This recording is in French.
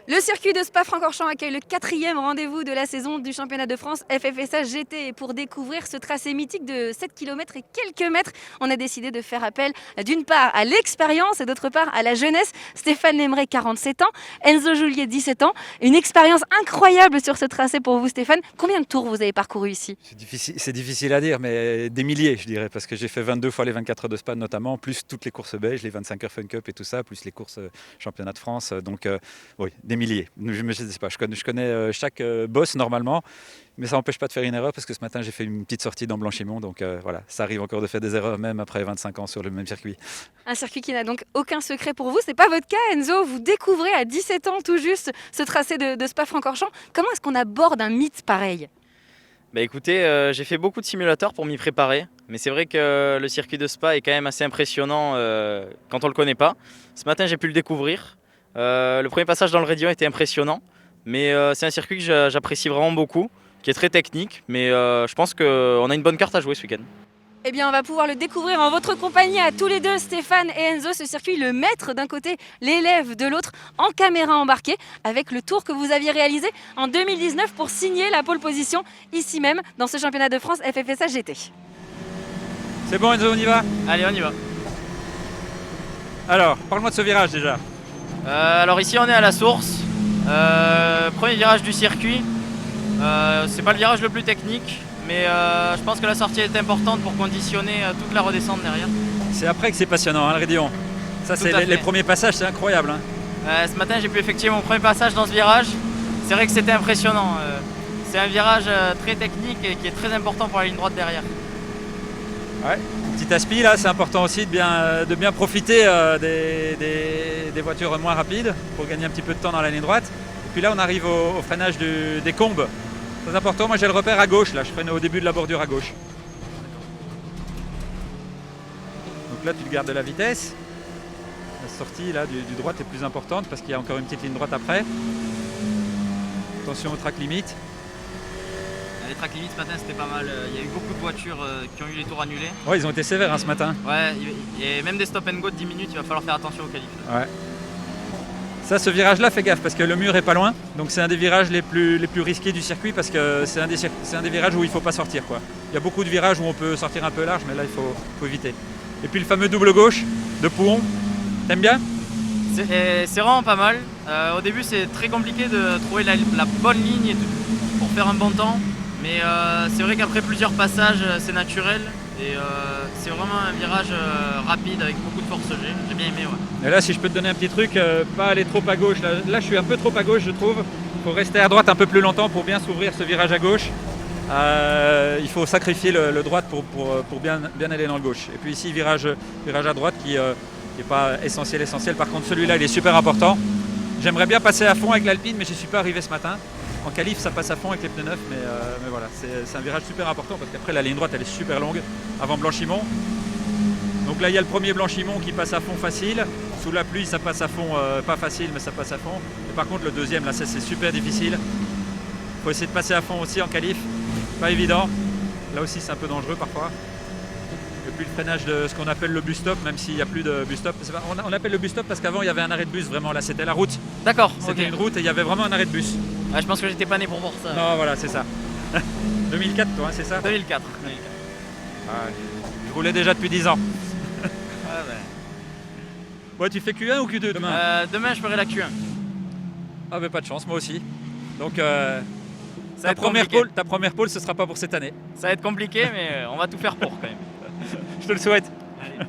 Le circuit de Spa-Francorchamps accueille le 4e rendez-vous de la saison du championnat de France FFSH GT. Et pour découvrir ce tracé mythique de 7 km et quelques mètres, on a décidé de faire appel d'une part à l'expérience et d'autre part à la jeunesse. Stéphane Lemray, 47 ans, Enzo Juliet, 17 ans. Une expérience incroyable sur ce tracé pour vous, Stéphane. Combien de tours vous avez parcouru ici? C'est difficile à dire, mais des milliers, je dirais, parce que j'ai fait 22 fois les 24 heures de Spa notamment, plus toutes les courses belges, les 25 heures Fun Cup et tout ça, plus les courses championnat de France. Donc, oui, des milliers. Je sais pas, je connais chaque boss normalement, mais ça n'empêche pas de faire une erreur parce que ce matin, j'ai fait une petite sortie dans Blanchimont. Donc, voilà, ça arrive encore de faire des erreurs, même après 25 ans sur le même circuit. Un circuit qui n'a donc aucun secret pour vous. Ce n'est pas votre cas, Enzo. Vous découvrez à 17 ans tout juste ce tracé de Spa-Francorchamps. Comment est-ce qu'on aborde un mythe pareil? Bah écoutez, j'ai fait beaucoup de simulateurs pour m'y préparer, mais c'est vrai que le circuit de Spa est quand même assez impressionnant quand on ne le connaît pas. Ce matin, j'ai pu le découvrir. Le premier passage dans le Raidillon était impressionnant, mais c'est un circuit que j'apprécie vraiment beaucoup, qui est très technique, mais je pense qu'on a une bonne carte à jouer ce week-end. Eh bien, on va pouvoir le découvrir en votre compagnie à tous les deux, Stéphane et Enzo. Ce circuit, le maître d'un côté, l'élève de l'autre, en caméra embarquée, avec le tour que vous aviez réalisé en 2019 pour signer la pole position ici même dans ce championnat de France FFSH GT. C'est bon Enzo, on y va? Allez, on y va. Alors, parle-moi de ce virage déjà. Alors ici, on est à la source. Premier virage du circuit. C'est pas le virage le plus technique, mais je pense que la sortie est importante pour conditionner toute la redescente derrière. C'est après que c'est passionnant, hein, le Raidillon. Ça, Tout c'est à les fait. premiers passages, c'est incroyable. Hein. Ce matin, j'ai pu effectuer mon premier passage dans ce virage. C'est vrai que c'était impressionnant. C'est un virage très technique et qui est très important pour la ligne droite derrière. Ouais. Petit aspi là, c'est important aussi de bien profiter des voitures moins rapides pour gagner un petit peu de temps dans la ligne droite. Et puis là, on arrive au freinage des combes. Très important, moi j'ai le repère à gauche, là je freine au début de la bordure à gauche. Donc là tu gardes de la vitesse. La sortie là, du droite est plus importante parce qu'il y a encore une petite ligne droite après. Attention au track limite. Les tracks limites ce matin c'était pas mal. Il y a eu beaucoup de voitures qui ont eu les tours annulés. Ouais, ils ont été sévères hein, ce matin. Ouais, il y a même des stop and go de 10 minutes, il va falloir faire attention aux qualifs. Ouais. Ça, ce virage-là, fais gaffe parce que le mur est pas loin. Donc c'est un des virages les plus risqués du circuit parce que c'est un des virages où il faut pas sortir, quoi. Il y a beaucoup de virages où on peut sortir un peu large, mais là il faut éviter. Et puis le fameux double gauche de Pouhon, t'aimes bien? C'est vraiment pas mal. Au début c'est très compliqué de trouver la bonne ligne pour faire un bon temps. Mais c'est vrai qu'après plusieurs passages c'est naturel. Et c'est vraiment un virage rapide avec beaucoup de force G. J'ai bien aimé, ouais. Et là, si je peux te donner un petit truc, pas aller trop à gauche. Là, je suis un peu trop à gauche, je trouve. Il faut rester à droite un peu plus longtemps pour bien s'ouvrir ce virage à gauche. Il faut sacrifier le droite pour bien aller dans le gauche. Et puis ici, virage à droite qui n'est pas essentiel. Par contre, celui-là, il est super important. J'aimerais bien passer à fond avec l'Alpine, mais je n'y suis pas arrivé ce matin. En qualif, ça passe à fond avec les pneus neufs, mais voilà, c'est un virage super important parce qu'après, la ligne droite, elle est super longue avant Blanchimont. Donc là, il y a le premier Blanchimont qui passe à fond facile. Sous la pluie, ça passe à fond, pas facile, mais ça passe à fond. Et par contre, le deuxième, là, c'est super difficile. Il faut essayer de passer à fond aussi en qualif. Pas évident. Là aussi, c'est un peu dangereux parfois. Et puis le freinage de ce qu'on appelle le bus stop, même s'il n'y a plus de bus stop. On appelle le bus stop parce qu'avant, il y avait un arrêt de bus, vraiment. Là, c'était la route. D'accord, C'était ok. une route et il y avait vraiment un arrêt de bus. Ouais, je pense que j'étais pas né pour voir ça. Non, voilà, c'est ça. 2004, toi, hein, c'est ça? 2004. Ouais. Je roulais déjà depuis 10 ans. Ouais, ouais. Ouais, tu fais Q1 ou Q2 demain? Demain je ferai la Q1. Ah, mais pas de chance, moi aussi. Donc, Ça va ta être compliqué. première pole, ce sera pas pour cette année. Ça va être compliqué, mais on va tout faire pour quand même. Je te le souhaite. Allez.